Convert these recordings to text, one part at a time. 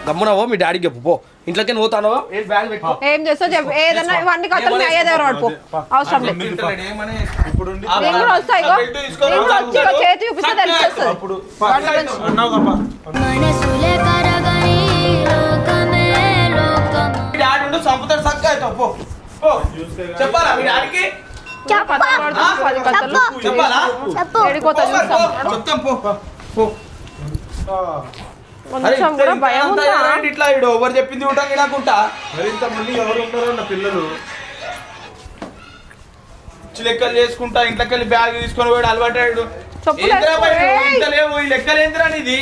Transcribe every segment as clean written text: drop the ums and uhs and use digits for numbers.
గమ్మునవో మీ డాడీకి చెప్పు పో ఇంట్లోకి పోతానో బ్యాగ్ పెట్టుకో ఏం చేస్తావు చెప్పు ఏదన్నా ఇవన్నీ కథలు మీ అయ్యే దగ్గర పడిపో అవసరం లేదు నేను కూడా వస్తా ఇగో నేను కూడా వచ్చి ఇగో చేతి చూపిస్తే తెలిసేస్తుంది సంపుతాడు సక్క అవుతావు పో చెప్పాలా మీ డాడీకి ఇట్లా ఎవరు చెప్పింది ఉంటాం నాకుంటా మరింతమంది ఎవరు ఉంటారో నా పిల్లలు లెక్కలు చేసుకుంటా ఇంట్లోకి వెళ్ళి బ్యాగ్ తీసుకొని పోయాడు అలవాటాడు ఇంత లేవు ఈ లెక్కలు ఏంద్రా నీది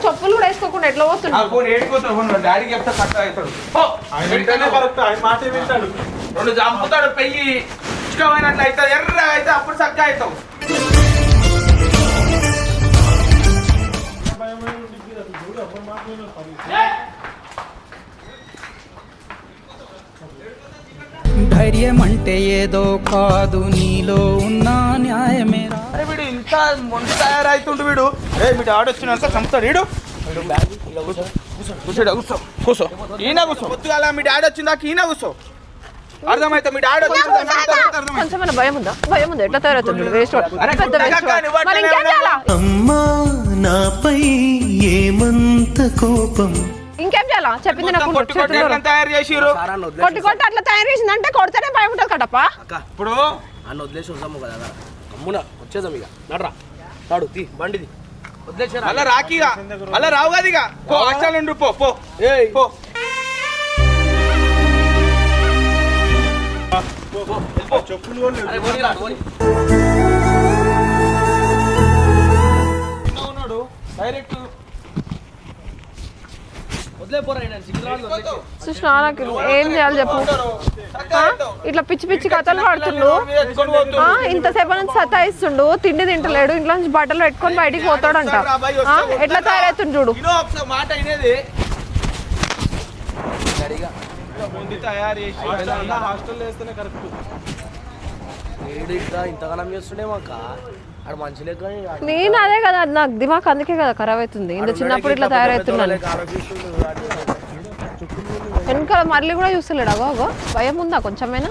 చెప్పులు కూడా వేసుకోకుండా ఎట్లా పోతున్నాడు ఏడుకోతాడు డాడీకి చెప్తా కట్ట అవుతాడు ఆయన మాట వింటాడు రెండు చంపుతాడు పెయ్యి ఇష్టమైనట్లు అవుతుంది ఎర్ర అయితే అప్పుడు చక్కగా అవుతావు ధైర్యం అంటే ఏదో కాదు నీలో ఉన్న న్యాయమే. వీడు ఇంత మొంట తయారైతుండు వీడు మీ డాడీ వచ్చినాక చంపుతాడు వీడు కూర్చో కూర్చో ఈయన కూర్చో పొద్దుగాల మీ డాడీ వచ్చిందాక ఈయన కూర్చో అర్థమైతే మీ డాడీ కొంచెం భయం ఉందా ఎట్లా తయారవుతుంది వేస్ట్ నాపై ఏమంత కోపం ఇంకేం చేయాలా చెప్పింది తయారు చేసిరు కొట్టి అట్లా తయారు చేసిందంటే కొడితేనే భయం ఉంటుంది కదప్పా ఇప్పుడు అన్న వదిలేసి వద్దాము కదా అమ్మున వచ్చేద్దాం ఇక నడరా నాడు తీ బండిది వదిలేసారు అలా రాకిగా అలా రావు కదా ఇక హాస్టల్ ఉండు పో పో పో చెప్పులు ఉన్నాడు డైరెక్ట్ సుష్నాకి ఏం చేయాలి చెప్పు ఇట్లా పిచ్చి పిచ్చి కథలు పడుతుండు ఇంతసేపు నుంచి సతాయిస్తుండు తిండి తింటలేడు ఇంట్లో నుంచి బట్టలు పెట్టుకొని బయటికి పోతాడంట ఎట్లా తయారవుతుంది చూడు మాట అయినది తయారు చేసి హాస్టల్లో వేస్తేనే కరెక్ట్ ఇంతగానం చేస్తుండే మాక ఆడ మంచి లెక్క నేను అదే కదా నాకు దిమాక్ అందుకే కదా ఖరాబ్ అవుతుంది ఇంత చిన్నప్పుడు ఇట్లా తయారవుతున్నాను వెనకాల మళ్ళీ కూడా చూస్తలేడు అగో భయం ఉందా కొంచెమైనా